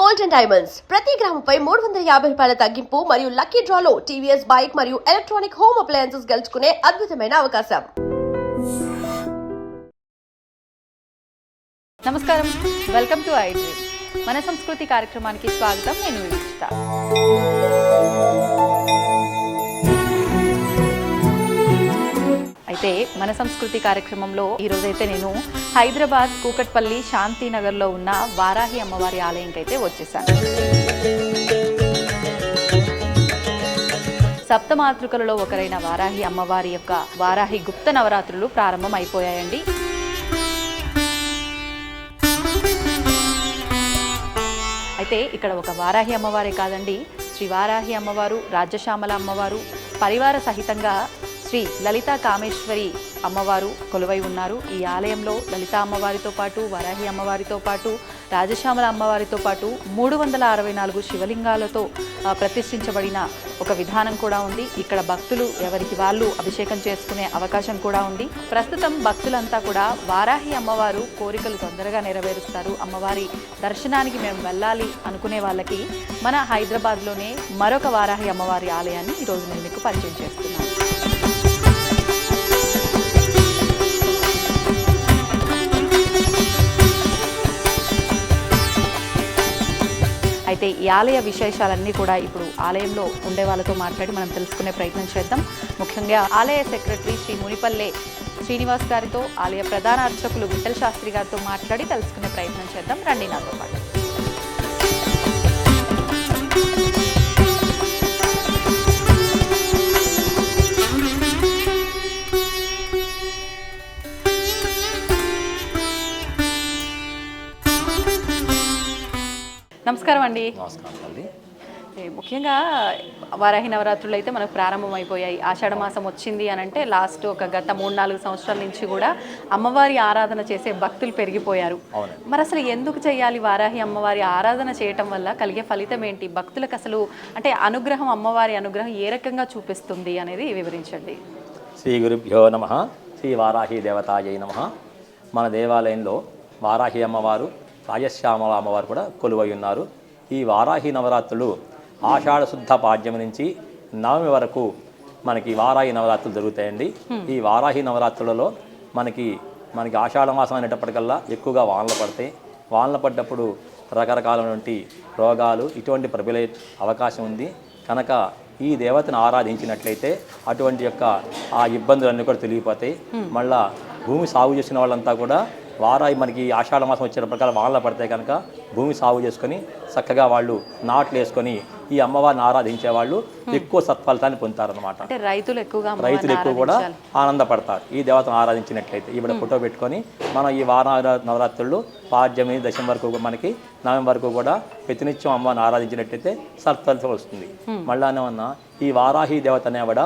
Gold and diamonds ప్రతి గ్రాముపై 350 రూపాయల తగ్గింపు మరియు లక్కీ డ్రాలో టీవీఎస్ బైక్ మరియు ఎలక్ట్రానిక్ హోమ్ అప్లయన్సెస్ గెలుచుకునే అద్భుతమైన అవకాశం. నమస్కారం, వెల్కమ్ టు ఐ డ్రీమ్. మన సంస్కృతి కార్యక్రమానికి స్వాగతం. నేను వివిష్ట. అయితే మన సంస్కృతి కార్యక్రమంలో ఈరోజైతే నేను హైదరాబాద్ కూకట్పల్లి శాంతినగర్లో ఉన్న వారాహి అమ్మవారి ఆలయంకి అయితే వచ్చేసాను. సప్తమాతృకలలో ఒకరైన వారాహి అమ్మవారి యొక్క వారాహి గుప్త నవరాత్రులు ప్రారంభం అయిపోయాయండి. అయితే ఇక్కడ ఒక వారాహి అమ్మవారే కాదండి, శ్రీ వారాహి అమ్మవారు, రాజ్యశ్యామల అమ్మవారు, పరివార సహితంగా శ్రీ లలితా కామేశ్వరి అమ్మవారు కొలువై ఉన్నారు. ఈ ఆలయంలో లలితా అమ్మవారితో పాటు, వారాహి అమ్మవారితో పాటు, రాజశ్యామల అమ్మవారితో పాటు 364 శివలింగాలతో ప్రతిష్ఠించబడిన ఒక విధానం కూడా ఉంది. ఇక్కడ భక్తులు ఎవరికి వాళ్ళు అభిషేకం చేసుకునే అవకాశం కూడా ఉంది. ప్రస్తుతం భక్తులంతా కూడా వారాహి అమ్మవారు కోరికలు తొందరగా నెరవేరుస్తారు, అమ్మవారి దర్శనానికి మేము వెళ్ళాలి అనుకునే వాళ్ళకి మన హైదరాబాద్లోనే మరొక వారాహి అమ్మవారి ఆలయాన్ని ఈరోజు నేను మీకు పరిచయం చేస్తున్నాను. అయితే ఈ ఆలయ విశేషాలన్నీ కూడా ఇప్పుడు ఆలయంలో ఉండే వాళ్ళతో మాట్లాడి మనం తెలుసుకునే ప్రయత్నం చేద్దాం. ముఖ్యంగా ఆలయ సెక్రటరీ శ్రీ మునిపల్లె శ్రీనివాస్ గారితో, ఆలయ ప్రధాన అర్చకులు విఠల్ శాస్త్రి గారితో మాట్లాడి తెలుసుకునే ప్రయత్నం చేద్దాం. రండి నాతో పాటు. నమస్కారం అండి. ముఖ్యంగా వారాహి నవరాత్రులు అయితే మనకు ప్రారంభం అయిపోయాయి. ఆషాఢ మాసం వచ్చింది అని అంటే లాస్ట్ ఒక గత 3-4 సంవత్సరాల నుంచి కూడా అమ్మవారి ఆరాధన చేసే భక్తులు పెరిగిపోయారు. మరి అసలు ఎందుకు చేయాలి వారాహి అమ్మవారి ఆరాధన చేయటం వల్ల కలిగే ఫలితం ఏంటి? భక్తులకు అసలు అంటే అనుగ్రహం, అమ్మవారి అనుగ్రహం ఏ రకంగా చూపిస్తుంది అనేది వివరించండి. శ్రీ గురుభ్యో నమః. శ్రీ వారాహి దేవతాయై నమః. మన దేవాలయంలో వారాహి అమ్మవారు, రాజశ్యామల అమ్మవారు కూడా కొలువై ఉన్నారు. ఈ వారాహి నవరాత్రులు ఆషాఢ శుద్ధ పాడ్యం నుంచి నవమి వరకు మనకి వారాహి నవరాత్రులు జరుగుతాయండి. ఈ వారాహి నవరాత్రులలో మనకి ఆషాఢ మాసం అనేటప్పటికల్లా ఎక్కువగా వానలు పడతాయి. వానలు పడ్డప్పుడు రకరకాలైనటువంటి రోగాలు ఇటువంటి ప్రబలే అవకాశం ఉంది. కనుక ఈ దేవతను ఆరాధించినట్లయితే అటువంటి యొక్క ఆ ఇబ్బందులన్నీ కూడా తొలగిపోతాయి. మళ్ళా భూమి సాగు చేసిన వాళ్ళంతా కూడా వారాహి మనకి ఆషాఢ మాసం వచ్చిన ప్రకారం వానలు పడతాయి కనుక భూమి సాగు చేసుకొని చక్కగా వాళ్ళు నాట్లు వేసుకొని ఈ అమ్మవారిని ఆరాధించే వాళ్ళు ఎక్కువ సత్ఫలితాన్ని పొందుతారనమాట. రైతులు ఎక్కువ కూడా ఆనందపడతారు ఈ దేవతను ఆరాధించినట్లయితే. ఈవిడ ఫోటో పెట్టుకొని మనం ఈ నవరాత్రులు పాడ్యమి దశమి వరకు మనకి నవమి వరకు కూడా ప్రతినిత్యం అమ్మవారిని ఆరాధించినట్లయితే సత్ఫలితం వస్తుంది. మళ్ళానేమన్నా ఈ వారాహి దేవత అనేవిడ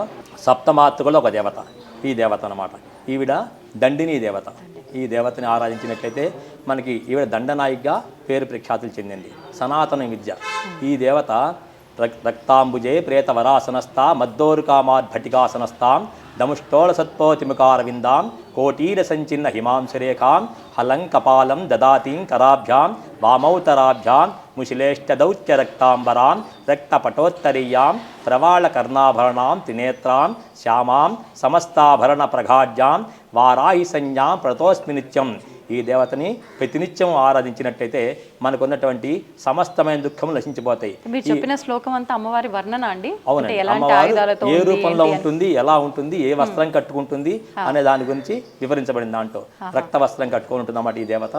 సప్తమాతృకలో ఒక దేవత. ఈ దేవత అనమాట ఈవిడ దండిని దేవత. ఈ దేవతని ఆరాధించినట్లయితే మనకి ఈవిడ దండనాయికగా పేరు ప్రఖ్యాతులు చెందింది. సనాతన విద్య. ఈ దేవత రక్తాంబుజే ప్రేతవరాసనస్థా మద్దోరుకామాద్భటికాసనస్థాం దముష్టోళ సత్పోతిముఖార విందాం కోటీర సంచిన్న హిమాంశరేఖాం హలం కపాలం దదాతీం కరాభ్యాం వామౌతరాభ్యాం ముశిలేష్టదౌత్య రక్తాంబరాం రక్తపటోత్తరీయాం ప్రవాళ కర్ణాభరణాం త్రినేత్రాం శ్యామాం సమస్తాభరణ ప్రఘాఢ్యాం వారాహి సంజ్ఞాం ప్రతోస్మి నిత్యం. ఈ దేవతని ప్రతినిత్యం ఆరాధించినట్టయితే మనకున్నటువంటి సమస్తమైన దుఃఖం నశించిపోతాయి. మీరు చెప్పిన శ్లోకం అంతా అమ్మవారి వర్ణన అండి? అవునండి. అమ్మవారు ఏ రూపంలో ఉంటుంది, ఎలా ఉంటుంది, ఏ వస్త్రం కట్టుకుంటుంది అనే దాని గురించి వివరించబడింది దాంట్లో. రక్త వస్త్రం కట్టుకుని ఉంటుంది అన్నమాట ఈ దేవత.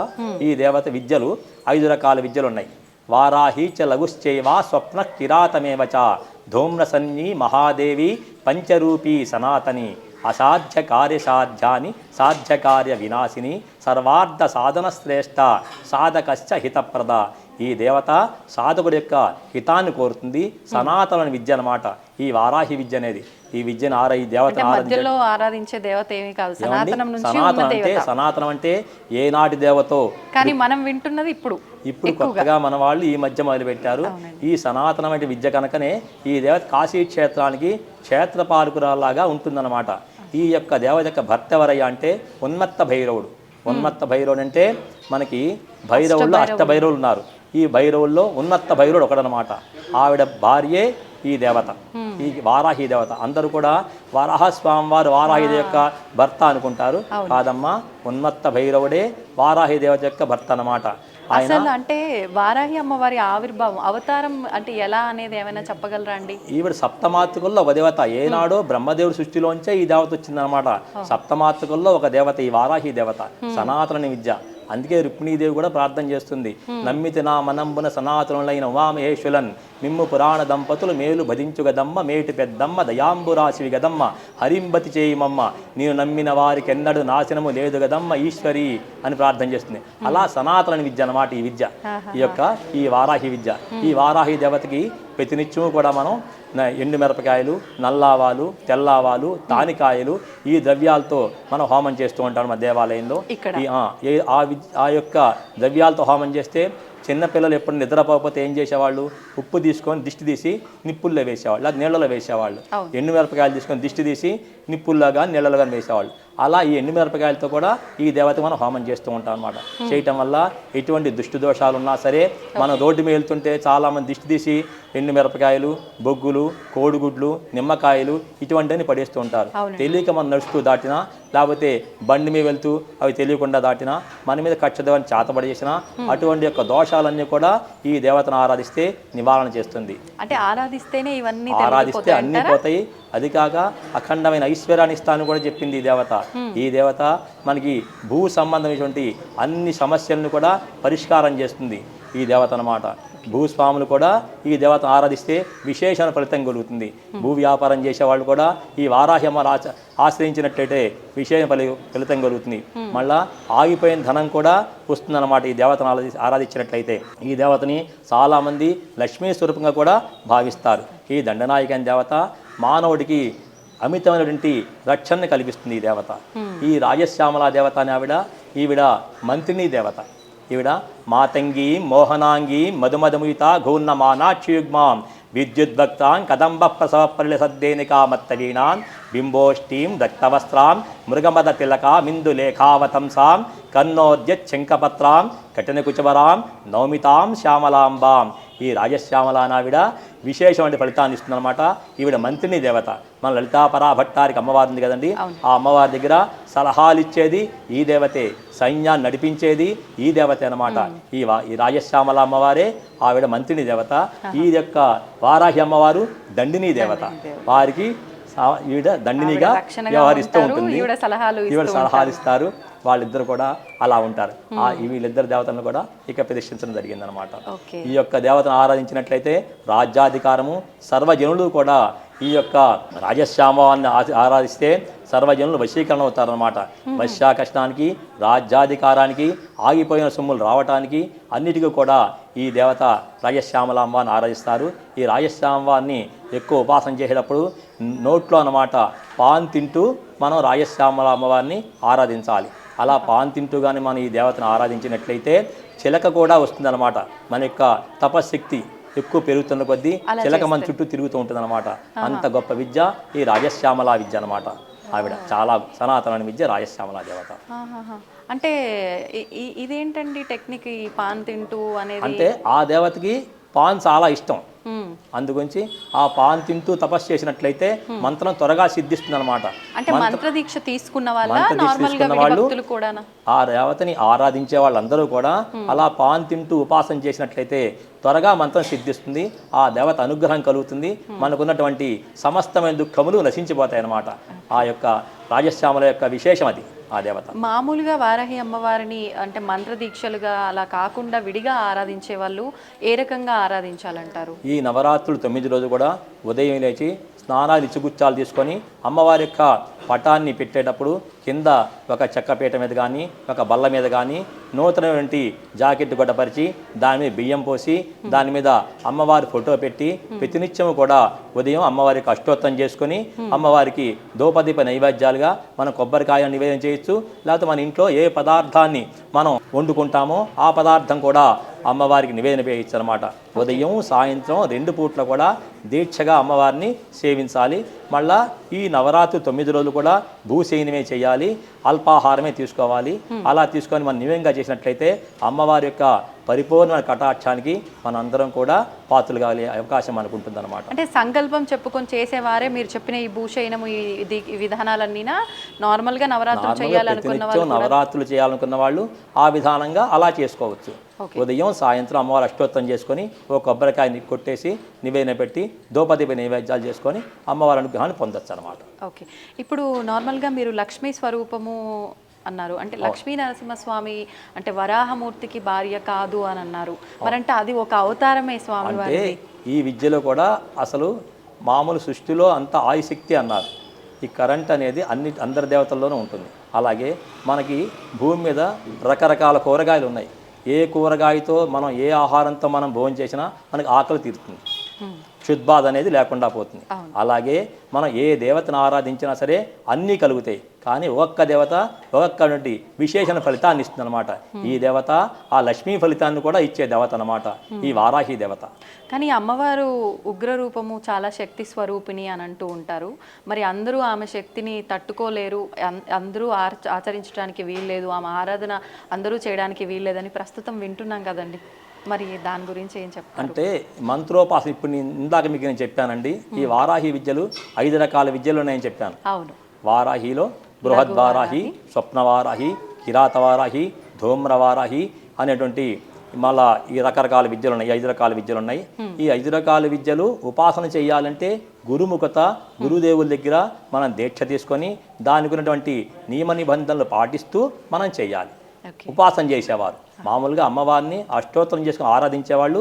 ఈ దేవత విద్యలు 5 రకాల విద్యలు ఉన్నాయి. వారాహి చ లఘుశ్చైవ స్వప్న కిరాతమేవ చ ధూమ్రసన్నీ మహాదేవి పంచరూపీ సనాతని అసాధ్య కార్యసాధ్యాని సాధ్యకార్య వినాశిని సర్వార్థ సాధన శ్రేష్ఠ సాధకశ్చ హితప్రద. ఈ దేవత సాధకుడి యొక్క హితాన్ని కోరుతుంది. సనాతన విద్య అన్నమాట ఈ వారాహి విద్య అనేది. ఈ విద్యను ఈ దేవతను ఆరాధించే దేవత ఏమీ కాదు. సనాతనం అంటే ఏనాటి దేవతో, కానీ మనం వింటున్నది ఇప్పుడు కొత్తగా మన వాళ్ళు ఈ మధ్య మొదలుపెట్టారు. ఈ సనాతనమైన విద్య కనుకనే ఈ దేవత కాశీ క్షేత్రానికి క్షేత్రపాలకురాలాగా ఉంటుందన్నమాట. ఈ యొక్క దేవత యొక్క భర్త ఎవరయ్యా అంటే ఉన్మత్త భైరవుడు. ఉన్మత్త భైరవుడు అంటే మనకి భైరవుల్లో అష్టభైరవులు ఉన్నారు. ఈ భైరవుల్లో ఉన్నత్త భైరవుడు ఒకడనమాట. ఆవిడ భార్యే ఈ దేవత, ఈ వారాహి దేవత. అందరూ కూడా వరాహస్వామి వారు వారాహి యొక్క భర్త అనుకుంటారు. కాదమ్మా, ఉన్మత్త భైరవుడే వారాహి దేవత యొక్క భర్త అన్నమాట. అసలు అంటే వారాహి అమ్మవారి ఆవిర్భావం అవతారం అంటే ఎలా అనేది ఏమైనా చెప్పగలరా అండి? ఈవిడ సప్తమాతృకుల్లో ఒక దేవత. ఏనాడో బ్రహ్మదేవుడి సృష్టిలోంచే ఈ దేవత వచ్చిందనమాట. సప్తమాతృకుల్లో ఒక దేవత ఈ వారాహి దేవత, సనాతన విద్య. అందుకే రుక్మిణీదేవి కూడా ప్రార్థన చేస్తుంది, నమ్మితి నా మనంబున సనాతనులైన ఉమామహేశ్వలన్ మిమ్ము పురాణ దంపతులు మేలు భజించుగదమ్మ మేటి పెద్దమ్మ దయాంబురాశివి గదమ్మ హరింబతి చేయమమ్మ నేను నమ్మిన వారికి ఎన్నడూ నాశనము లేదు గదమ్మ ఈశ్వరి అని ప్రార్థన చేస్తుంది. అలా సనాతన విద్య అన్నమాట ఈ విద్య, ఈ వారాహి విద్య. ఈ వారాహి దేవతకి ప్రతినిత్యము కూడా మనం ఎండు మిరపకాయలు, నల్లావాలు, తెల్లావాలు, తానికాయలు ఈ ద్రవ్యాలతో మనం హోమం చేస్తూ ఉంటాం మన దేవాలయంలో. ఆ యొక్క ద్రవ్యాలతో హోమం చేస్తే చిన్నపిల్లలు ఎప్పుడు నిద్రపోకపోతే ఏం చేసేవాళ్ళు, ఉప్పు తీసుకొని దిష్టి తీసి నిప్పుల్లో వేసేవాళ్ళు, లేదా నీళ్ళలో వేసేవాళ్ళు. ఎండు మిరపకాయలు తీసుకొని దిష్టి తీసి నిప్పుల్లో కానీ నీళ్ళలో కానీ వేసేవాళ్ళు. అలా ఈ ఎండు మిరపకాయలతో కూడా ఈ దేవత మనం హోమం చేస్తూ ఉంటాం అన్నమాట. చేయటం వల్ల ఎటువంటి దుష్టు దోషాలు ఉన్నా సరే, మనం రోడ్డు మీద వెళ్తుంటే చాలామంది దిష్టి తీసి ఎండు మిరపకాయలు, బొగ్గులు, కోడిగుడ్లు, నిమ్మకాయలు ఇటువంటివన్నీ పడేస్తూ ఉంటారు. తెలియక మనం నడుస్తూ దాటినా, లేకపోతే బండి మీద వెళ్తూ అవి తెలియకుండా దాటినా, మన మీద కచ్చదవని చేతబడేసినా అటువంటి యొక్క దోషాలన్నీ కూడా ఈ దేవతను ఆరాధిస్తే నివారణ చేస్తుంది. అంటే ఆరాధిస్తేనే ఇవన్నీ ఆరాధిస్తే అన్నీ పోతాయి. అది కాక అఖండమైన ఐశ్వర్యాన్ని ఇస్తాను కూడా చెప్పింది ఈ దేవత. ఈ దేవత మనకి భూ సంబంధమైనటువంటి అన్ని సమస్యలను కూడా పరిష్కారం చేస్తుంది ఈ దేవత అన్నమాట. భూస్వాములు కూడా ఈ దేవతను ఆరాధిస్తే విశేషమైన ఫలితం కలుగుతుంది. భూ వ్యాపారం చేసేవాళ్ళు కూడా ఈ వారాహ్యమ ఆశ్రయించినట్లయితే విశేష ఫలితం కలుగుతుంది. మళ్ళా ఆగిపోయిన ధనం కూడా వస్తుందన్నమాట ఈ దేవతను ఆరాధించినట్లయితే. ఈ దేవతని చాలామంది లక్ష్మీ స్వరూపంగా కూడా భావిస్తారు. ఈ దండనాయకైన దేవత మానవుడికి అమితమైనటువంటి రక్షణని కల్పిస్తుంది ఈ దేవత. ఈ రాజశ్యామల దేవత అని ఈవిడ మంత్రిని దేవత. ఈవిడ మాతంగి మోహనాంగి మధుమధముయిత ఘూర్ణ మానాక్షియుగ్మాం విద్యుద్భక్తాన్ కదంబ ప్రసవ పరిల సద్దేనికా మత్తవీనాన్ బింబోష్టీం దత్తవస్త్రాం మృగమద తిలక మిందు లేఖావతంసాం కన్నోద్యశంఖపత్రాం కఠినకుచవరాం నౌమితాం శ్యామలాంబాం. ఈ రాజశ్యామలానావిడ విశేషమైన ఫలితాన్ని ఇస్తుందన్నమాట. ఈవిడ మంత్రిని దేవత. మన లలితాపరా భట్టారికి అమ్మవారు ఉంది కదండి, ఆ అమ్మవారి దగ్గర సలహాలు ఇచ్చేది ఈ దేవతే, సైన్యాన్ని నడిపించేది ఈ దేవతే అన్నమాట. ఈ రాజశ్యామల అమ్మవారే ఆవిడ మంత్రిని దేవత. ఈ యొక్క వారాహి అమ్మవారు దండిని దేవత. వారికి ఈవిడ దండినిగా వ్యవహరిస్తూ ఉంటుంది, ఈవిడ సలహాలు ఇస్తారు. వాళ్ళిద్దరు కూడా అలా ఉంటారు. వీళ్ళిద్దరు దేవతలను కూడా ఇక ప్రతిష్ఠించడం జరిగిందనమాట. ఈ యొక్క దేవతను ఆరాధించినట్లయితే రాజ్యాధికారము, సర్వజనులు కూడా ఈ యొక్క రాజశ్యామాన్ని ఆరాధిస్తే సర్వజనులు వశీకరణ అవుతారనమాట. వశ్యాకష్టానికి, రాజ్యాధికారానికి, ఆగిపోయిన సొమ్ములు రావటానికి అన్నిటికీ కూడా ఈ దేవత రాజశ్యామలాంబాన్ని ఆరాధిస్తారు. ఈ రాజశ్యామవారిని ఎక్కువ ఉపాసన చేసేటప్పుడు నోట్లో అన్నమాట పాన్ తింటూ మనం రాజశ్యామల అమ్మవారిని ఆరాధించాలి. అలా పాన్ తింటూ కానీ మనం ఈ దేవతను ఆరాధించినట్లయితే చిలక కూడా వస్తుందన్నమాట. మన యొక్క తపశక్తి ఎక్కువ పెరుగుతున్న కొద్దీ చిలక మన చుట్టూ తిరుగుతూ ఉంటుంది అనమాట. అంత గొప్ప విద్య ఈ రాజశ్యామల విద్య అనమాట. ఆవిడ చాలా సనాతన విద్య రాజశ్యామల దేవత. అంటే ఇదేంటండి టెక్నిక్, ఈ పాన్ తింటూ అనేది? అంటే ఆ దేవతకి పాన్ చాలా ఇష్టం. అందుగురించి ఆ పాన్ తింటూ తపస్సు చేసినట్లయితే మంత్రం త్వరగా సిద్ధిస్తుంది అనమాట. మంత్రదీక్ష తీసుకున్న వాళ్ళు ఆ దేవతని ఆరాధించే వాళ్ళందరూ కూడా అలా పాన్ తింటూ ఉపాసన చేసినట్లయితే త్వరగా మంత్రం సిద్ధిస్తుంది. ఆ దేవత అనుగ్రహం కలుగుతుంది. మనకున్నటువంటి సమస్తమైన దుఃఖములు నశించిపోతాయి అన్నమాట. ఆ యొక్క రాజశ్యామల యొక్క విశేషం అది. ఆ దేవత మామూలుగా వారాహి అమ్మవారిని అంటే మంత్రదీక్షలుగా అలా కాకుండా విడిగా ఆరాధించే వాళ్ళు ఏ రకంగా ఆరాధించాలంటారు? ఈ నవరాత్రులు 9 రోజులు కూడా ఉదయం లేచి స్నానాలు ఇచ్చుగుచ్చాలు తీసుకొని అమ్మవారి యొక్క పటాన్ని పెట్టేటప్పుడు కింద ఒక చెక్కపీట మీద కానీ ఒక బల్ల మీద కానీ నూతనటువంటి జాకెట్ గొడ్డపరిచి దాని మీద బియ్యం పోసి దాని మీద అమ్మవారి ఫోటో పెట్టి ప్రతినిత్యము కూడా ఉదయం అమ్మవారికి అష్టోత్తరం చేసుకొని అమ్మవారికి దోపదీప నైవేద్యాలుగా మనం కొబ్బరికాయ నివేదన చేయొచ్చు. లేకపోతే మన ఇంట్లో ఏ పదార్థాన్ని మనం వండుకుంటామో ఆ పదార్థం కూడా అమ్మవారికి నివేదన చేయొచ్చు అనమాట. ఉదయం సాయంత్రం 2 పూట్ల కూడా దీక్షగా అమ్మవారిని సేవించాలి. మళ్ళా ఈ నవరాత్రి 9 రోజులు కూడా భూసేనమే చేయాలి, అల్పాహారమే తీసుకోవాలి. అలా తీసుకొని మనం నివేదంగా చేసినట్లయితే అమ్మవారి యొక్క పరిపూర్ణ కటాక్షానికి మనందరం కూడా పాత్రలు కాగలే అవకాశం మనకు ఉంటుందన్నమాట. అంటే సంకల్పం చెప్పుకొని చేసేవారే మీరు చెప్పిన ఈ భూషయనము ఈ విధానాలన్నీ నార్మల్గా నవరాత్రులు చేయాలనుకున్న వాళ్ళు, నవరాత్రులు చేయాలనుకున్న వాళ్ళు ఆ విధానంగా అలా చేసుకోవచ్చు. ఉదయం సాయంత్రం అమ్మవారు అష్టోత్తరం చేసుకొని ఒక కొబ్బరికాయ కొట్టేసి నివేదన పెట్టి దోపదీప నైవేద్యాలు చేసుకొని అమ్మవారి అనుగ్రహాన్ని పొందొచ్చు అనమాట. ఓకే, ఇప్పుడు నార్మల్గా మీరు లక్ష్మీ స్వరూపము అన్నారు, అంటే లక్ష్మీ నరసింహస్వామి అంటే వరాహమూర్తికి భార్య కాదు అని అన్నారు, మరంటే అది ఒక అవతారమే స్వామి అంటే ఈ విద్యలో కూడా అసలు మామూలు సృష్టిలో అంత ఆయుశక్తి అన్నారు. ఈ కరెంట్ అనేది అందరి దేవతల్లోనూ ఉంటుంది. అలాగే మనకి భూమి మీద రకరకాల కూరగాయలు ఉన్నాయి. ఏ కూరగాయతో మనం ఏ ఆహారంతో మనం భోజనం చేసినా మనకి ఆకలి తీరుతుంది, క్షుద్బాధ అనేది లేకుండా పోతుంది. అలాగే మనం ఏ దేవతను ఆరాధించినా సరే అన్నీ కలుగుతాయి. కానీ ఒక్క దేవత ఒక్కొక్కటి విశేషణ ఫలితాన్ని ఇస్తుంది అనమాట. ఈ దేవత ఆ లక్ష్మీ ఫలితాన్ని కూడా ఇచ్చే దేవత అనమాట, ఈ వారాహి దేవత. కానీ అమ్మవారు ఉగ్ర రూపము, చాలా శక్తి స్వరూపిణి అని అంటూ ఉంటారు. మరి అందరూ ఆమె శక్తిని తట్టుకోలేరు, అందరూ ఆచరించడానికి వీల్లేదు, ఆమె ఆరాధన అందరూ చేయడానికి వీల్లేదని ప్రస్తుతం వింటున్నాం కదండి. మరి దాని గురించి ఏం చెప్తారు? అంటే మంత్రోపాసన, ఇప్పుడు ఇందాక మీకు నేను చెప్పానండి, ఈ వారాహి విద్యలు 5 రకాల విద్యలు ఉన్నాయని చెప్పాను. అవును. వారాహిలో బృహద్వారాహి, స్వప్నవారాహి, కిరాతవారాహి, ధూమ్రవారాహి అనేటువంటి మళ్ళా ఈ రకరకాల విద్యలు ఉన్నాయి. 5 రకాల విద్యలు ఉన్నాయి. ఈ 5 రకాల విద్యలు ఉపాసన చేయాలంటే గురుముఖత, గురుదేవుల దగ్గర మనం దీక్ష తీసుకొని దానికి ఉన్నటువంటి నియమ నిబంధనలు పాటిస్తూ మనం చేయాలి. ఉపాసన చేసేవారు మామూలుగా అమ్మవారిని అష్టోత్తరం చేసుకుని ఆరాధించేవాళ్ళు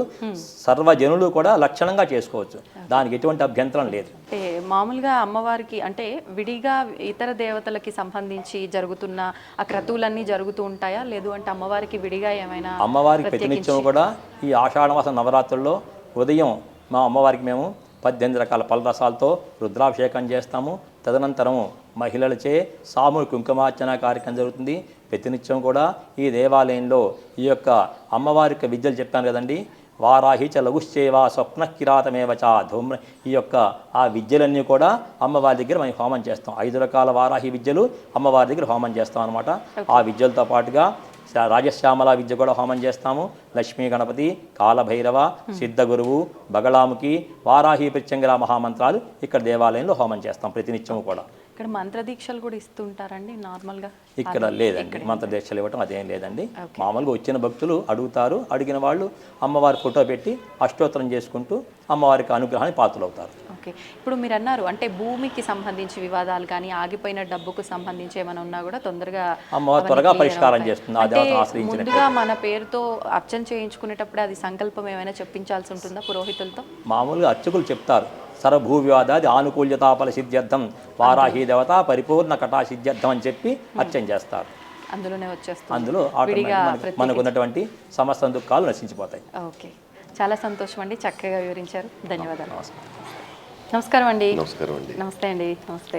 సర్వజనులు కూడా లక్షణంగా చేసుకోవచ్చు, దానికి ఎటువంటి అభ్యంతరం లేదు. అంటే మామూలుగా అమ్మవారికి అంటే విడిగా ఇతర దేవతలకి సంబంధించి జరుగుతున్న ఆ క్రతువులన్నీ జరుగుతూ ఉంటాయా, లేదు అంటే అమ్మవారికి విడిగా ఏమైనా? అమ్మవారికి ప్రతినిత్యం కూడా ఈ ఆషాఢమాస నవరాత్రుల్లో ఉదయం మా అమ్మవారికి మేము 18 రకాల పలరసాలతో రుద్రాభిషేకం చేస్తాము. తదనంతరము మహిళలచే సామూహిక కుంకుమార్చన కార్యక్రమం జరుగుతుంది. ప్రతినిత్యం కూడా ఈ దేవాలయంలో ఈ యొక్క అమ్మవారి యొక్క విద్యలు చెప్పాను కదండి, వారాహి చ లఘుశ్చేవా స్వప్న కిరాతమేవ చ ధూమ్ర, ఈ యొక్క ఆ విద్యలన్నీ కూడా అమ్మవారి దగ్గర మేము హోమం చేస్తాం. 5 రకాల వారాహి విద్యలు అమ్మవారి దగ్గర హోమం చేస్తాం అనమాట. ఆ విద్యలతో పాటుగా రాజశ్యామల విద్య కూడా హోమం చేస్తాము. లక్ష్మీ గణపతి, కాలభైరవ, సిద్ధ గురువు, బగళాముఖి, వారాహి ప్రత్యంగర మహామంత్రాలు ఇక్కడ దేవాలయంలో హోమం చేస్తాం ప్రతినిత్యము కూడా. ఇక్కడ మంత్రదీక్షలు కూడా ఇస్తుంటారండి నార్మల్గా? ఇక్కడ లేదండి, మంత్రదీక్షలు ఇవ్వటం అదేం లేదండి. మామూలుగా వచ్చిన భక్తులు అడుగుతారు, అడిగిన వాళ్ళు అమ్మవారి ఫోటో పెట్టి అష్టోత్తరం చేసుకుంటూ అమ్మవారికి అనుగ్రహాన్ని పాత్రలవుతారు. ఓకే, ఇప్పుడు మీరు అన్నారు అంటే భూమికి సంబంధించి వివాదాలు కానీ ఆగిపోయిన డబ్బుకు సంబంధించి ఏమైనా ఉన్నా కూడా తొందరగా అమ్మవారు త్వరగా పరిష్కారం చేస్తుంది. ఆ దేవతను ఆశ్రయించిన ముందుగా మన పేరుతో అర్చన చేయించుకునేటప్పుడు అది సంకల్పం ఏమైనా చెప్పించాల్సి ఉంటుందా పురోహితులతో? మామూలుగా అర్చకులు చెప్తారు, సర్వభూ వివాదాది ఆనుకూల్యతాఫల సిద్ధ్యర్థం వారాహి దేవత పరిపూర్ణ కటా సిద్ధ్యర్థం అని చెప్పి అర్చన చేస్తారు. అందులోనే వచ్చేస్తుంది, అందులో మనకు ఉన్నటువంటి సమస్త దుఃఖాలు నశించిపోతాయి. ఓకే, చాలా సంతోషం అండి, చక్కగా వివరించారు. ధన్యవాదాలు. నమస్కారం అండి. నమస్కారం అండి. నమస్తే అండి. నమస్తే.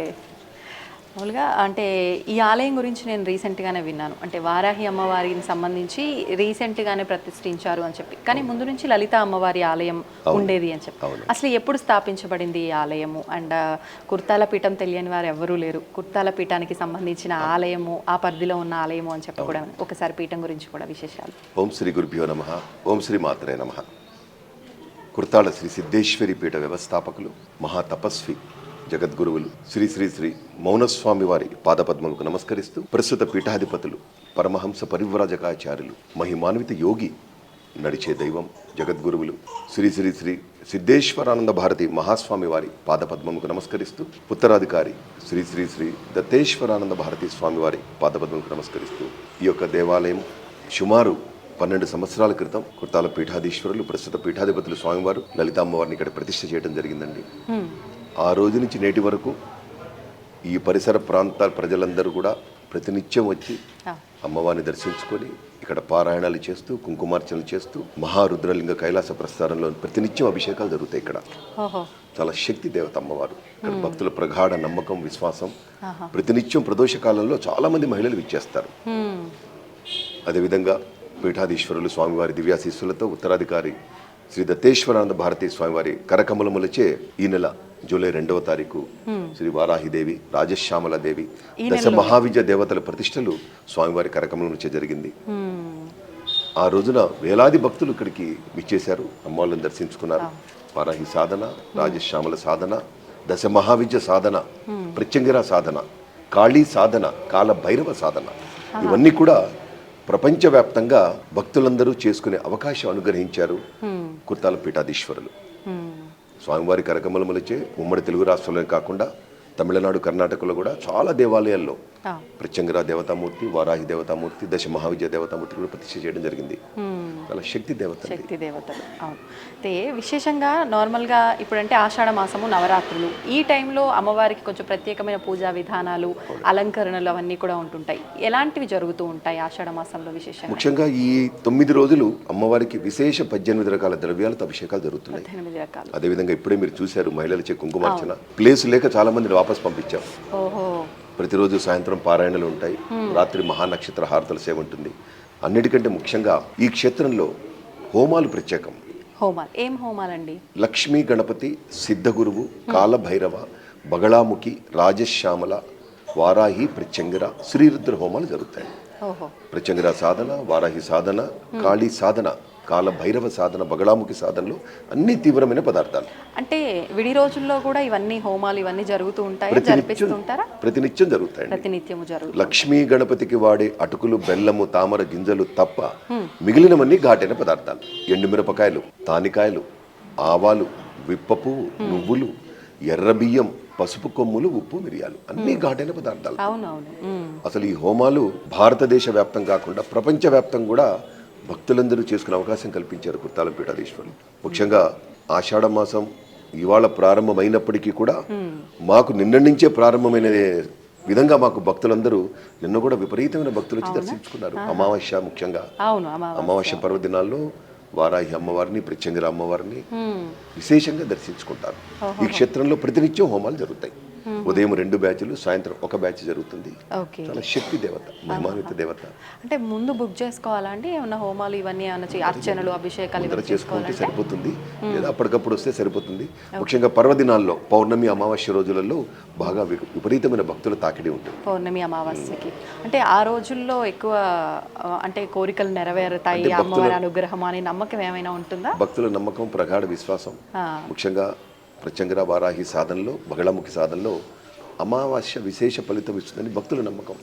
మామూలుగా అంటే ఈ ఆలయం గురించి నేను రీసెంట్గానే విన్నాను, అంటే వారాహి అమ్మవారికి సంబంధించి రీసెంట్గానే ప్రతిష్ఠించారు అని చెప్పి, కానీ ముందు నుంచి లలిత అమ్మవారి ఆలయం ఉండేది అని చెప్పి. అసలు ఎప్పుడు స్థాపించబడింది ఈ ఆలయము? అండ్ కుర్తాల పీఠం తెలియని వారు ఎవరూ లేరు, కుర్తాల పీఠానికి సంబంధించిన ఆలయము, ఆ పరిధిలో ఉన్న ఆలయము అని చెప్పి కూడా ఒకసారి పీఠం గురించి కూడా విశేషాలు. ఓం శ్రీ గురుభ్యో నమః. ఓం శ్రీ మాత్రే నమః. కుర్తాళ శ్రీ సిద్ధేశ్వరి పీఠ వ్యవస్థాపకులు, మహాతపస్వి, జగద్గురువులు శ్రీ శ్రీ శ్రీ మౌనస్వామి వారి పాదపద్మములకు నమస్కరిస్తూ, ప్రస్తుత పీఠాధిపతులు పరమహంస పరివ్రాజకాచార్యులు, మహిమాన్విత యోగి, నడిచే దైవం, జగద్గురువులు శ్రీ శ్రీ శ్రీ సిద్ధేశ్వరానంద భారతి మహాస్వామి వారి పాదపద్మముకు నమస్కరిస్తూ, ఉత్తరాధికారి శ్రీ శ్రీ శ్రీ దత్తేశ్వరానంద భారతి స్వామి వారి పాదపద్మముకు నమస్కరిస్తూ, ఈ యొక్క దేవాలయం సుమారు 12 సంవత్సరాల క్రితం కుర్తాల పీఠాధీశ్వరులు, ప్రస్తుత పీఠాధిపతులు స్వామివారు లలిత అమ్మవారిని ఇక్కడ ప్రతిష్ఠ చేయడం జరిగిందండి. ఆ రోజు నుంచి నేటి వరకు ఈ పరిసర ప్రాంతాల ప్రజలందరూ కూడా ప్రతినిత్యం వచ్చి అమ్మవారిని దర్శించుకొని ఇక్కడ పారాయణాలు చేస్తూ, కుంకుమార్చనలు చేస్తూ, మహారుద్రలింగ కైలాస ప్రస్థానంలో ప్రతినిత్యం అభిషేకాలు జరుగుతాయి. ఇక్కడ చాలా శక్తి దేవత అమ్మవారు. ఇక్కడ భక్తుల ప్రగాఢ నమ్మకం, విశ్వాసం. ప్రతినిత్యం ప్రదోష కాలంలో చాలా మంది మహిళలు విచ్చేస్తారు. అదేవిధంగా పీఠాధీశ్వరులు స్వామివారి దివ్యాశీస్సులతో ఉత్తరాధికారి శ్రీ దత్తేశ్వరానంద భారతీ స్వామివారి కరకమలములచే ఈ నెల జూలై 2వ తారీఖు శ్రీ వారాహిదేవి, రాజశ్యామలాదేవి, దశ మహావిద్య దేవతల ప్రతిష్టలు స్వామివారి కరకమలములచే జరిగింది. ఆ రోజున వేలాది భక్తులు ఇక్కడికి విచ్చేశారు, అమ్మవాళ్ళని దర్శించుకున్నారు. వారాహి సాధన, రాజశ్యామల సాధన, దశ మహావిద్య సాధన, ప్రత్యంగిర సాధన, కాళీ సాధన, కాల భైరవ సాధన, ఇవన్నీ కూడా ప్రపంచవ్యాప్తంగా భక్తులందరూ చేసుకునే అవకాశం అనుగ్రహించారు కుర్తాల పీఠాధీశ్వరులు. స్వామివారి కరకమలములచే ఉమ్మడి తెలుగు రాష్ట్రాలే కాకుండా తమిళనాడు, కర్ణాటకలో కూడా చాలా దేవాలయాల్లో ప్రత్యంగిర దేవతామూర్తి, వారాహి దేవతామూర్తి, దశ మహావిద్య దేవతామూర్తి కూడా ప్రతిష్ఠ చేయడం జరిగింది. చాలా శక్తి దేవతలు. అవును. అయితే విశేషంగా నార్మల్గా ఇప్పుడంటే ఆషాఢ మాసము, నవరాత్రులు, ఈ టైంలో అమ్మవారికి కొంచెం ప్రత్యేకమైన పూజా విధానాలు, అలంకరణలు అవన్నీ కూడా ఉంటుంటాయి. ఎలాంటివి జరుగుతూ ఉంటాయి ఆషాఢ మాసంలో విశేషంగా? ముఖ్యంగా ఈ 9 రోజులు అమ్మవారికి విశేష 18 రకాల ద్రవ్యాలతో అభిషేకాలు జరుగుతున్నాయి. 18 రకాలు. అదేవిధంగా ఇప్పుడే మీరు చూశారు మహిళలచే కుంకుమార్చన. ప్లేస్ లేక చాలా మందిని వాపస్ పంపించాం. ఓహో. ప్రతిరోజు సాయంత్రం పారాయణలు ఉంటాయి, రాత్రి మహానక్షత్ర హారతల సేవ ఉంటుంది. అన్నిటికంటే ముఖ్యంగా ఈ క్షేత్రంలో హోమాలు ప్రత్యేకం. హోమాలు ఏం హోమాలండి? లక్ష్మీ గణపతి, సిద్ధగురువు, కాలభైరవ, బగళాముఖి, రాజశ్యామల, వారాహి, ప్రత్యంగిర, శ్రీరుద్ర హోమాలు జరుగుతాయి. ఓహో. ప్రత్యంగిర సాధన, వారాహి సాధన, కాళీ సాధన, కాల భైరవ సాధన, బగళాముఖి సాధనలు అన్ని తీవ్రమైన పదార్థాలు. అంటే విడి రోజుల్లో కూడా ఇవన్నీ హోమాలు ఇవన్నీ జరుగుతూ ఉంటాయి, జరిపిస్తుంటారా? ప్రతినిత్యం జరుగుతాయి. ప్రతినిత్యము జరుగుతాయి. లక్ష్మీ గణపతికి వాడే అటుకులు, బెల్లము, తామర గింజలు తప్ప మిగిలినవన్నీ ఘాటైన పదార్థాలు. ఎండుమిరపకాయలు, తానికాయలు, ఆవాలు, విప్పపు, నువ్వులు, ఎర్ర బియ్యం, పసుపు కొమ్ములు, ఉప్పు, మిరియాలు అన్ని ఘాటైన పదార్థాలు. అవునవును. అసలు ఈ హోమాలు భారతదేశ వ్యాప్తం కాకుండా ప్రపంచ వ్యాప్తం కూడా భక్తులందరూ చేసుకునే అవకాశం కల్పించారు కుర్తాల పీఠాధీశ్వరులు. ముఖ్యంగా ఆషాఢ మాసం ఇవాళ ప్రారంభమైనప్పటికీ కూడా మాకు నిన్న నుంచే ప్రారంభమైన విధంగా మాకు భక్తులందరూ నిన్న కూడా విపరీతమైన భక్తులు వచ్చి దర్శించుకున్నారు. అమావాస్య ముఖ్యంగా అమావాస్య పర్వదినాల్లో వారాహి అమ్మవారిని, ప్రత్యంగిర అమ్మవారిని విశేషంగా దర్శించుకుంటారు. ఈ క్షేత్రంలో ప్రతినిత్యం హోమాలు జరుగుతాయి. ఉదయం 2 బ్యాచ్లు, సాయంత్రం 1 బ్యాచ్ జరుగుతుంది. చాలా శక్తి దేవత, మహిమాన్విత దేవత. అంటే ముందు బుక్ చేసుకోవాలండి ఏమన్నా హోమాలు ఇవన్నీ ఏమన్నా అర్చనలు, అభిషేకాలు చేసుకుంటే సరిపోతుంది, లేదా అప్పటికప్పుడు వస్తే సరిపోతుంది. ముఖ్యంగా పర్వదినాల్లో, పౌర్ణమి, అమావాస్య రోజులలో బాగా విపరీతమైన భక్తుల తాకిడి ఉంటుంది. పౌర్ణమి, అమావాస్యకి అంటే ఆ రోజుల్లో ఎక్కువ అంటే కోరికలు నెరవేరుతాయి, అమ్మవారి అనుగ్రహం అనే నమ్మకం ఏమైనా ఉంటుందా? భక్తుల నమ్మకం, ప్రగాఢ విశ్వాసం. ముఖ్యంగా ప్రత్యంగిర, వారాహి సాధనలో, బగళముఖి సాధనలో అమావాస్య విశేష ఫలితం ఇస్తుందని భక్తుల నమ్మకం.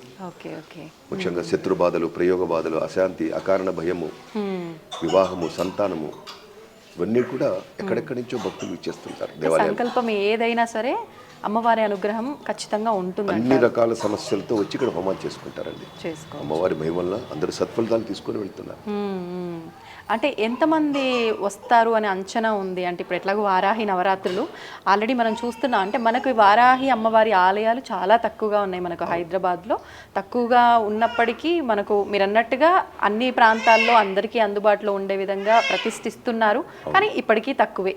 ముఖ్యంగా శత్రు బాధలు, ప్రయోగ బాధలు, అశాంతి, అకారణ భయము, వివాహము, సంతానము ఇవన్నీ కూడా ఎక్కడెక్కడి నుంచో భక్తులు ఇచ్చేస్తుంటారు. దేవాలయం సంకల్పం ఏదైనా సరే అమ్మవారి అనుగ్రహం ఖచ్చితంగా ఉంటుంది. అన్ని రకాల సమస్యలతో వచ్చి ఇక్కడ హోమాలు చేసుకుంటారండి. అమ్మవారి మహిమ వల్ల అందరూ సత్ఫలితాలు తీసుకొని వెళ్తున్నారు. అంటే ఎంతమంది వస్తారు అని అంచనా ఉంది? అంటే ఇప్పుడు ఎట్లాగో వారాహి నవరాత్రులు ఆల్రెడీ మనం చూస్తున్నాం. అంటే మనకు వారాహి అమ్మవారి ఆలయాలు చాలా తక్కువగా ఉన్నాయి మనకు హైదరాబాద్లో. తక్కువగా ఉన్నప్పటికీ మనకు మీరు అన్నట్టుగా అన్ని ప్రాంతాల్లో అందరికీ అందుబాటులో ఉండే విధంగా ప్రతిష్ఠిస్తున్నారు. కానీ ఇప్పటికీ తక్కువే.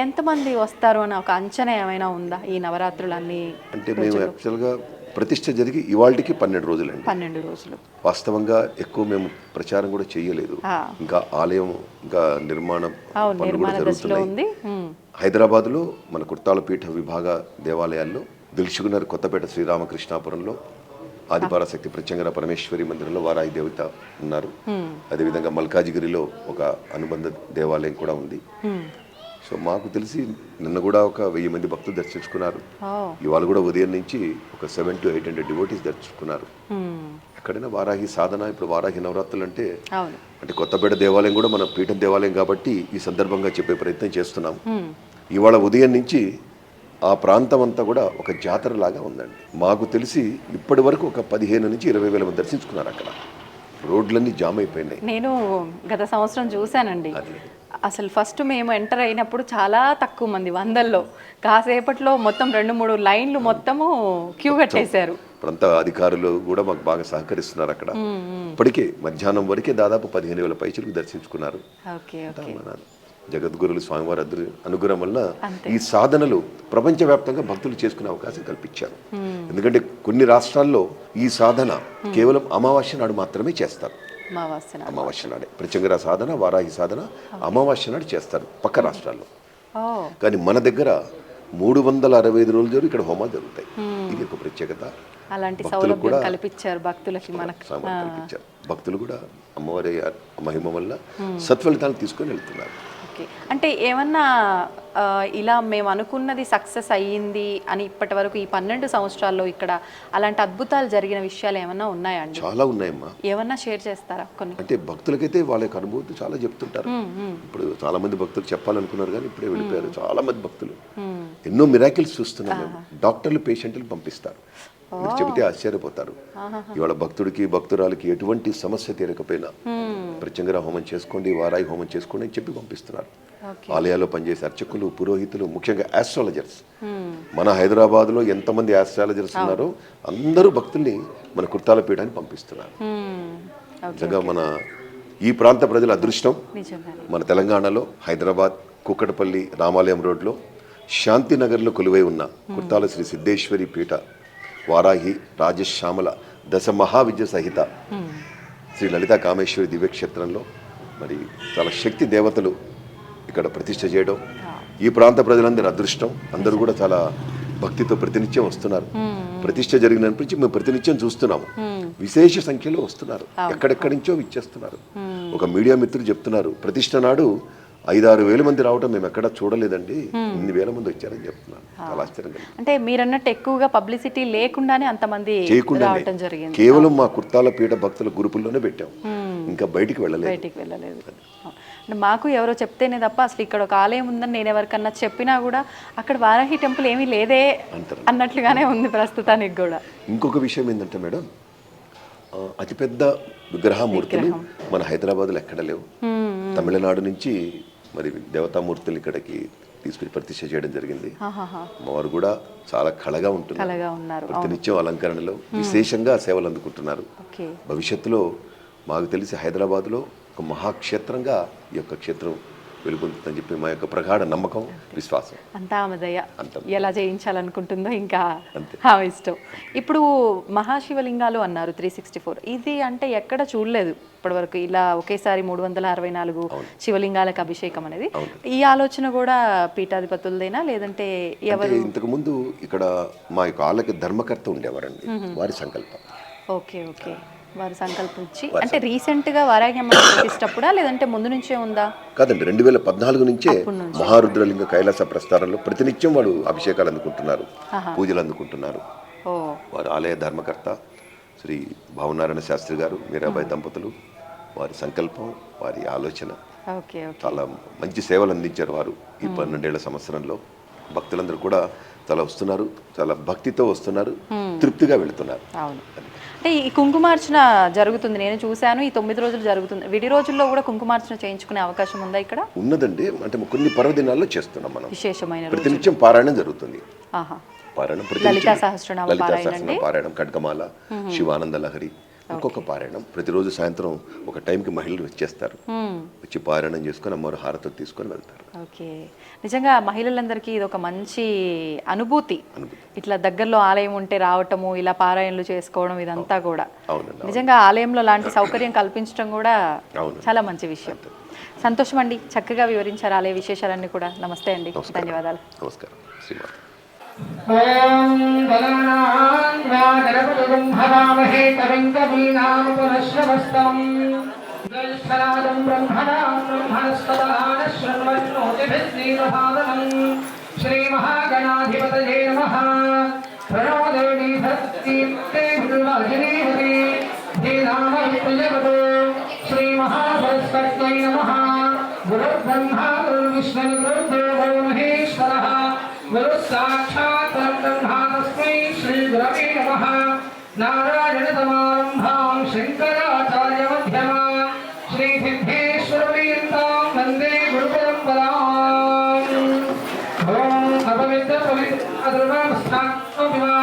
ఎంతమంది వస్తారు అని ఒక అంచనా ఏమైనా ఉందా ఈ నవరాత్రులు అన్ని? అంటే మేము యాక్చువల్గా ప్రతిష్ఠ జరిగి ఇవాళకి 12 రోజులండి. 12 రోజులు. వాస్తవంగా ఎక్కువ మేము ప్రచారం కూడా చేయలేదు. ఇంకా ఆలయం ఇంకా నిర్మాణం పనులు కూడా జరుగుతున్నాయి. హైదరాబాద్లో మన కుర్తాల పీఠ విభాగ దేవాలయాల్లో దిల్సుఖ్నగర్, కొత్తపేట, శ్రీరామకృష్ణాపురంలో ఆదిపరాశక్తి ప్రత్యంగిర పరమేశ్వరి మందిరంలో వారాహి దేవత ఉన్నారు. అదేవిధంగా మల్కాజిగిరిలో ఒక అనుబంధ దేవాలయం కూడా ఉంది. సో మాకు తెలిసి నిన్న కూడా ఒక 1000 మంది భక్తులు దర్శించుకున్నారు. ఇవాళ కూడా ఉదయం నుంచి ఒక 700 to 800 డివోటీస్ దర్శించుకున్నారు. ఎక్కడైనా వారాహి సాధన, ఇప్పుడు వారాహి నవరాత్రులు అంటే కొత్తపేట దేవాలయం కూడా మన పీఠం దేవాలయం కాబట్టి ఈ సందర్భంగా చెప్పే ప్రయత్నం చేస్తున్నాం. ఇవాళ ఉదయం నుంచి ఆ ప్రాంతం అంతా కూడా ఒక జాతర లాగా ఉందండి. మాకు తెలిసి ఇప్పటి వరకు ఒక 15 నుంచి 20 వేల మంది దర్శించుకున్నారు. అక్కడ రోడ్లన్నీ జామ్ అయిపోయినాయి. నేను గత సంవత్సరం చూశానండి. అసలు ఫస్ట్ మేము ఎంటర్ అయినప్పుడు చాలా తక్కువ మంది, 100లో, కాసేపట్లో మొత్తం 2-3 లైన్లు మొత్తము క్యూ కట్టేశారు. ప్రాంత అధికారులు కూడా మాకు బాగా సహకరిస్తున్నారు. అక్కడ ఇప్పటికే మధ్యాహ్నం వరకే దాదాపు 15,000 పైచులకు దర్శించుకున్నారు. జగద్గురులు స్వామివారి అనుగ్రహం వల్ల ఈ సాధనలు ప్రపంచవ్యాప్తంగా భక్తులు చేసుకునే అవకాశం కల్పించారు. ఎందుకంటే కొన్ని రాష్ట్రాల్లో ఈ సాధన కేవలం అమావాస్య నాడు మాత్రమే చేస్తారు. అమావాస్య నాడు. అమావాస్య నాడే ప్రత్యంగర సాధన, వారాహి సాధన అమావాస్య నాడు చేస్తారు పక్క రాష్ట్రాల్లో. ఓ కానీ మన దగ్గర 365 రోజులు ఇక్కడ హోమాలు జరుగుతాయి. ఇది ఒక ప్రత్యేకత. అలాంటి భక్తులకు సౌలభ్యం కూడా కల్పించారు భక్తులకి మనకు. సామర్థ్యం కల్పించారు. భక్తులు కూడా అమ్మవారి మహిమ వల్ల సత్ఫలితాలు తీసుకొని వెళ్తున్నారు. ఓకే, అంటే ఏమన్నా ఇలా మేము అనుకున్నది సక్సెస్ అయ్యింది అని ఇప్పటి వరకు ఈ 12 సంవత్సరాల్లో ఇక్కడ అలాంటి అద్భుతాలు జరిగిన విషయాలు ఏమన్నా ఉన్నాయా అండి? చాలా ఉన్నాయమ్మా. ఏమన్నా షేర్ చేస్తారా కొన్ని? అంటే భక్తులకైతే వాళ్ళ యొక్క అనుభూతి చాలా చెప్తుంటారు. ఇప్పుడు చాలా మంది భక్తులు చెప్పాలనుకున్నారు కానీ ఇప్పుడే వెళ్ళిపోయారు. చాలా మంది భక్తులు ఎన్నో మిరాకిల్స్ చూస్తున్నాం మేము. డాక్టర్లు పేషెంట్లు పంపిస్తారు. మీరు చెబితే ఆశ్చర్యపోతారు. ఇవాళ భక్తుడికి భక్తురాలకి ఎటువంటి సమస్య తీరకపోయినా ప్రత్యంగర హోమం చేసుకోండి, వారాయి హోమం చేసుకోండి అని చెప్పి పంపిస్తున్నారు. ఆలయాల్లో పనిచేసే అర్చకులు, పురోహితులు, ముఖ్యంగా ఆస్ట్రాలజర్స్. మన హైదరాబాద్లో ఎంతమంది ఆస్ట్రాలజర్స్ ఉన్నారో అందరూ భక్తుల్ని మన కుర్తాల పీఠాన్ని పంపిస్తున్నారు. నిజంగా మన ఈ ప్రాంత ప్రజల అదృష్టం. మన తెలంగాణలో హైదరాబాద్ కుక్కటపల్లి రామాలయం రోడ్లో శాంతినగర్లో కొలువై ఉన్న కుర్తాల శ్రీ సిద్ధేశ్వరి పీఠ వారాహి రాజశ్యామల దశ మహావిద్య సహిత శ్రీ లలితా కామేశ్వరి దివ్యక్షేత్రంలో మరి చాలా శక్తి దేవతలు ఇక్కడ ప్రతిష్ఠ చేయడం ఈ ప్రాంత ప్రజలందరి అదృష్టం. అందరూ కూడా చాలా భక్తితో ప్రతినిత్యం వస్తున్నారు. ప్రతిష్ఠ జరిగినప్పటి నుంచి మేము ప్రతినిత్యం చూస్తున్నాము. విశేష సంఖ్యలో వస్తున్నారు. ఎక్కడెక్కడి నుంచో విచ్చేస్తున్నారు. ఒక మీడియా మిత్రులు చెప్తున్నారు, ప్రతిష్ఠ నాడు 5-6 వేల మంది రావడం మేము ఎక్కడా చూడలేదండి, ఇన్ని వేల మంది వచ్చారని చెప్తున్నారు. చాలా ఆశ్చర్యం కలిగింది. అంటే మీరు అన్నట్టు ఎక్కువగా పబ్లిసిటీ లేకుండానే అంతమంది రావడం జరిగింది. కేవలం మా కుర్తాల పీఠ భక్తుల గ్రూపుల్లోనే పెట్టాం, ఇంకా బయటికి వెళ్ళలేదు. మాకు ఎవరో చెప్తేనే తప్ప అసలు ఇక్కడ ఒక ఆలయం ఉందని నేను ఎవరికన్నా చెప్పినా కూడా అక్కడ వారాహి టెంపుల్ ఏమీ లేదే అన్నట్లుగానే ఉంది ప్రస్తుతానికి కూడా. ఇంకొక విషయం ఏంటంటే మేడం, అతిపెద్ద విగ్రహమూర్తులు మన హైదరాబాద్లో ఎక్కడ లేవు. తమిళనాడు నుంచి మరి దేవతామూర్తులు ఇక్కడికి తీసుకుని ప్రతిష్ఠ చేయడం జరిగింది. అమ్మవారు కూడా చాలా కళగా ఉంటున్నారు. ప్రతినిత్యం అలంకరణలో విశేషంగా సేవలు అందుకుంటున్నారు. భవిష్యత్తులో మాకు తెలిసి హైదరాబాద్లో ఒక మహాక్షేత్రంగా ఈ యొక్క క్షేత్రం వెలుగొందుతుందని చెప్పి మా యొక్క ప్రగాఢ నమ్మకం, విశ్వాసం. అంతా ఆమె దయ. ఎలా చేయించాలనుకుంటుందో ఇంకా ఆమె ఇష్టం. ఇప్పుడు మహాశివలింగాలు అన్నారు 364. ఇది అంటే ఎక్కడ చూడలేదు ఇప్పటివరకు ఇలా ఒకేసారి 364 శివలింగాలకు అభిషేకం అనేది. ఈ ఆలోచన కూడా పీఠాధిపతులదేనా లేదంటే ఎవరు? ఇంతకు ముందు ఇక్కడ మా యొక్క ఆలయ ధర్మకర్త ఉండేవారండి, వారి సంకల్పం. ఓకే, వారు సంకల్పించి అంటే రీసెంట్ గా వారాహ్యమ్మ ప్రతిష్టప్పుడా లేదంటే ముందు నుంచే ఉందా? కాదండి, 2014 నుంచే మహారుద్రలింగ కైలాస ప్రస్థానంలో ప్రతినిత్యం వాడు అభిషేకాలు అందుకుంటున్నారు, పూజలు అందుకుంటున్నారు. వారు ఆలయ ధర్మకర్త శ్రీ భావనారాయణ శాస్త్రి గారు, మీరాబాయి దంపతులు, వారి సంకల్పం, వారి ఆలోచన. చాలా మంచి సేవలు అందించారు వారు ఈ 12 సంవత్సరంలో. భక్తులందరూ కూడా చాలా వస్తున్నారు, చాలా భక్తితో వస్తున్నారు, తృప్తిగా వెళుతున్నారు. అంటే ఈ కుంకుమార్చన జరుగుతుంది, నేను చూశాను. ఈ 9 రోజులు జరుగుతుంది. విడి రోజుల్లో కూడా కుంకుమార్చన చేయించుకునే అవకాశం ఉందా ఇక్కడ? ఉన్నదండి. అంటే కొన్ని పర్వదినాల్లో చేస్తున్నాం మనం. విశేషమైన ప్రతినిత్యం పారాయణం జరుగుతుంది. లలితా సహస్రనామ పారాయణం, ఖడ్గమాల, శివానంద లహరి, ఇంకొక పారాయణం. ప్రతిరోజు సాయంత్రం ఒక టైంకి మహిళలు వచ్చేస్తారు, వచ్చి పారాయణం చేసుకొని అమ్మవారు హారతి తీసుకొని వెళ్తారు. ఓకే, నిజంగా మహిళలందరికీ ఇది ఒక మంచి అనుభూతి. ఇట్లా దగ్గరలో ఆలయం ఉంటే రావటము, ఇలా పారాయణలు చేసుకోవడం, ఇదంతా కూడా నిజంగా ఆలయంలో లాంటి సౌకర్యం కల్పించడం కూడా చాలా మంచి విషయం. సంతోషం అండి, చక్కగా వివరించారు ఆలయ విశేషాలన్నీ కూడా. నమస్తే అండి, ధన్యవాదాలు. నమస్కారం. శ్రీమాత. ఓం గణనాం భవామహే కవిం కవీనాముపనశ్రవస్తం జ్యేష్ఠరాజం బ్రహ్మణాం బ్రహ్మణస్పదాన శృణ్వన్నోతిభిర్దీర్ఘాదనం శ్రీమహాగణాధిపతయే నమః. ప్రణో దేవీ భక్తితే భృవాజినీవతి ధీరామవిప్రజవతో శ్రీమహాసరస్వత్యై నమః. గురుర్బ్రహ్మా గురుర్విష్ణుః గురుర్దేవో మహేశ్వరः గురు సాక్షాత్ పరబ్రహ్మ తస్మై శ్రీ గురవే నమః. నారాయణ సమారంభాం శంకరాచార్య మధ్యమాం శ్రీ సిద్ధేశ్వర పర్యంతం వందే గురు పరంపరాం. ఓం అపవిత్ర పవిత్ర అద్రువాస్థానోపివా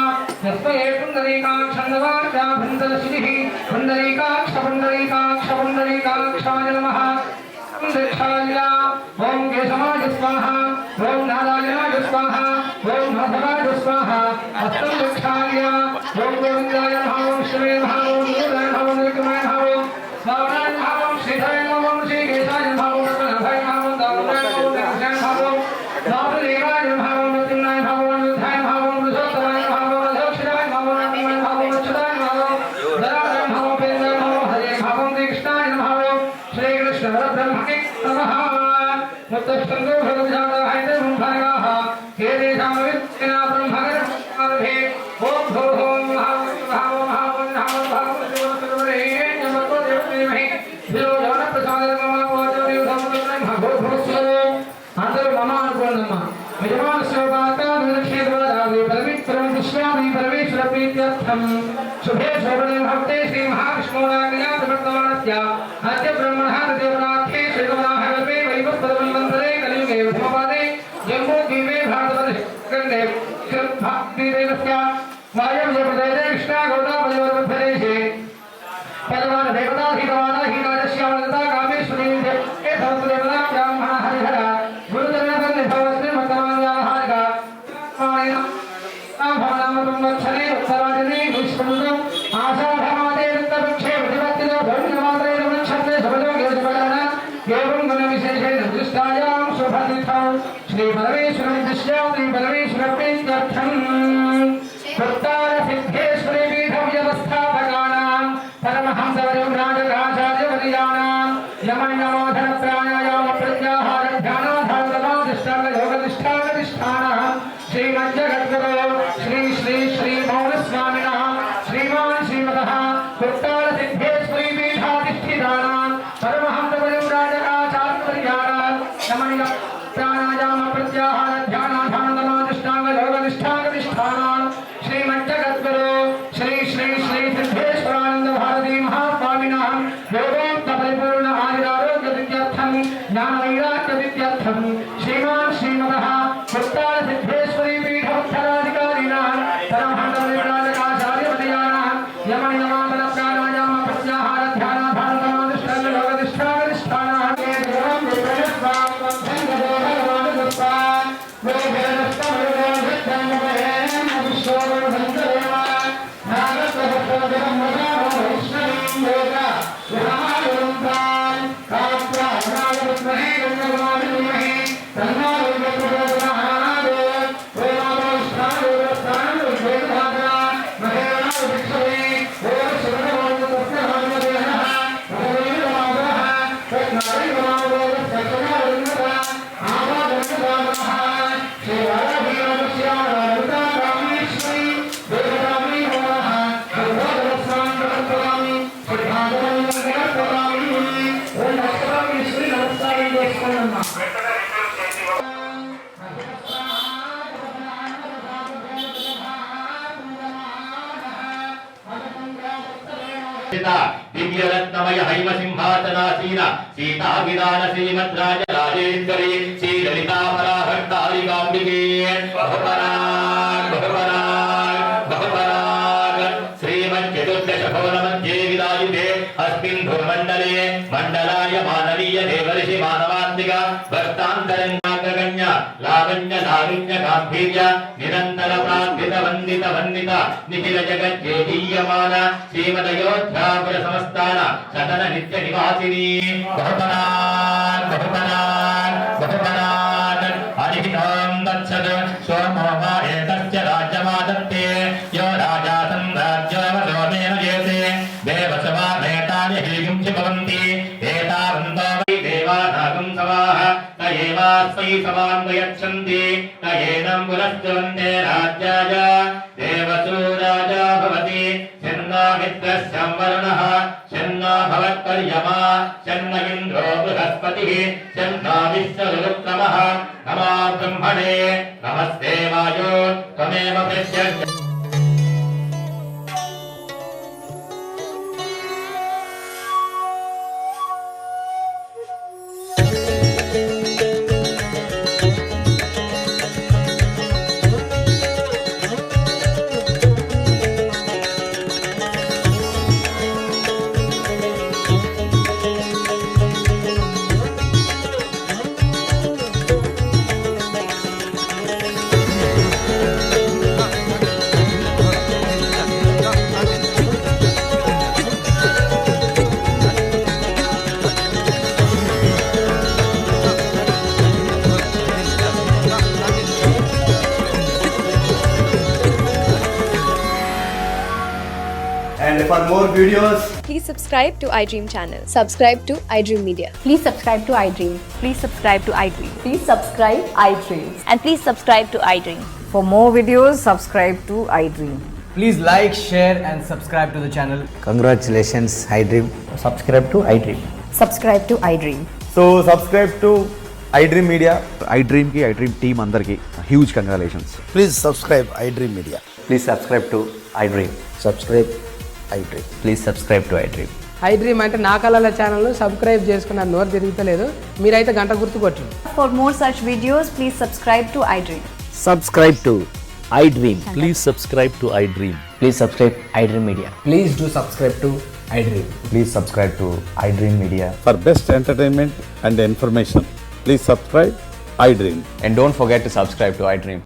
యస్మయే పుండరీకాక్షన్నవార్యా భండలశ్రీః పుండరీకాక్ష పుండరీకాక్ష పుండరీకాక్షాయ నమః. దక్షాయ ఓం కేశవాయ స్వాహా, ఓం నారాయణాయ స్వాహా, ఓం మాధవాయ స్వాహా. హస్తం దక్షాయ ఓం గోవిందాయ నమః, ఓం శ్రీ నమః, ఓం నీలాయ నమః, ఓం నీలకంఠాయ నమః, ఓం संतो भगवजातः हैते ब्रह्मगाः हे देशामवित्तेना ब्रह्मगणः ओम भूः शुभे शोभने भक्ते श्री महाविष्णुराज्ञा प्रवर्तमानस्य अद्य ब्रह्मणः देवनाथे श्रीगमनाहवे वैवस्पदमन्वन्तरे कलियुगे धर्मपादे जम्बूद्वीपे भारतवर्षे भक्तिदेवस्य वायव्यप्रदेशे कृष्णा गौडामयोर्मध्यदेशे पदवान देवताधिवान हीराजश्यामलता कामेश्वरी हे भवदेवता ब्राह्मण हरिहर गुरुजननिभवस्ते मतमान्याहारिका भवनामतुम्वत्सरे उत्तराजने विष्णुदं आषाढमादे वृत्तवृक्षे प्रतिपत्तिनो धर्ममात्रे रमणक्षत्रे सबलोके सबलना एवं गुणविशेषेण दृष्टायां शुभतिथौ श्रीपरमेश्वरनिर्दिश्य श्रीपरमेश्वरप्रीत्यर्थम् उत्तरसिद्धेश्वरी पीठं व्यवस्थापकानां परमहंसवर्यराजराचार्यवर्याणां यमनियमोधनप्राणायाम प्रत्याहार ध्यानाधारसमाधिष्ठानयोगनिष्ठानः श्रीमज्जगद्गुरो श्री श्री श्री मौनस्वामिनः श्रीमान् श्रीमतः उत्तरसिद्धेश्वरी पीठाधिष्ठितानां परमहंसवर्यराजराचार्यवर्याणां यमनियम प्राणायाम प्रत्याहार ध्यानाधारसमाधिष्ठानयोगनिष्ठानः श्रीमज्जगद्गुरो श्री श्री श्री सिद्धेश्वरानंद भारती महास्वामिनः योगोक्त परिपूर्ण आयुरारोग्य विद्यार्थं ज्ञान वैराग्य विद्यार्थं श्रीमान् श्रीमतः उत्तर सिद्धेश्वरी पीठ उत्तराधिकारिणां परमहंसवर्यराजराचार्यवर्याणां यमनियमापन प्राणायाम प्रत्याहार ध्यानाधारसमाधिष्ठानयोगनिष्ठानः दिव्यरत्नमय हैम सिंहासनासीन सीता विदान श्रीमद्राज राजेश्वरी श्री ललिता पराहर्तारिकाम्बिके बहुपराग बहुपराग बहुपराग श्रीमच्चतुर्दश भुवनमध्ये विराजिते अस्मिन् भूमण्डले मण्डलाय मानवीय देवर्षि मानवात्मिक भक्तान्तरङ्गाग्रगण्य लावण्य लाविन्य गाम्भीर्य निरन्तर प्रार्थित वन्दित वन्दित निखिल जगज्जेदीयमान श्रीमदयोध्यापुर समस्तान सदन नित्य निवासिनी बहुपराग बहुपराग बहुपराग हरिहितं तत्सत् सोमो वा एतस्य राज्यमादत्ते यो राजा सम्राज्यवसोमेन जेते देवसवा भेतानि हीगुंसि भवन्ति एतावन्तो वै देवानागं सवाः त एवास्मै सवां गच्छन्ति त एनं पुनश्चवन्ते राज्याय देवसो राजा भवति शन्नो मित्रस्य वरुणः शन्नो भवत्पर्यमा शन्न इन्द्रो बृहस्पतिः शन्नो विश्वरुक्रमः नमो ब्रह्मणे नमस्ते वायो त्वमेव प्रत्यक्ष And for more videos, please subscribe to iDream channel. Subscribe to iDream Media. Please subscribe to iDream. Please subscribe to iDream. Please subscribe iDream. And please subscribe to iDream. For more videos, subscribe to iDream. Please like, share and subscribe to the channel. Congratulations, iDream. Subscribe to iDream. Subscribe to iDream. So subscribe to iDream Media. iDream ki iDream team andarki huge congratulations. Please subscribe iDream Media. Please subscribe to iDream. Subscribe iDream. Please subscribe to iDream. iDream అంటే నా కళల channel subscribe చేసుకున్న నోరు తిరుగుతలేదు. మీరైతే గంట గుర్తు కొట్టండి. For more such videos, please subscribe to iDream. Subscribe to iDream. Please subscribe to iDream. Please subscribe iDream Media. Please do subscribe to iDream. Please subscribe to iDream Media. For best entertainment and information, please subscribe iDream. And don't forget to subscribe to iDream.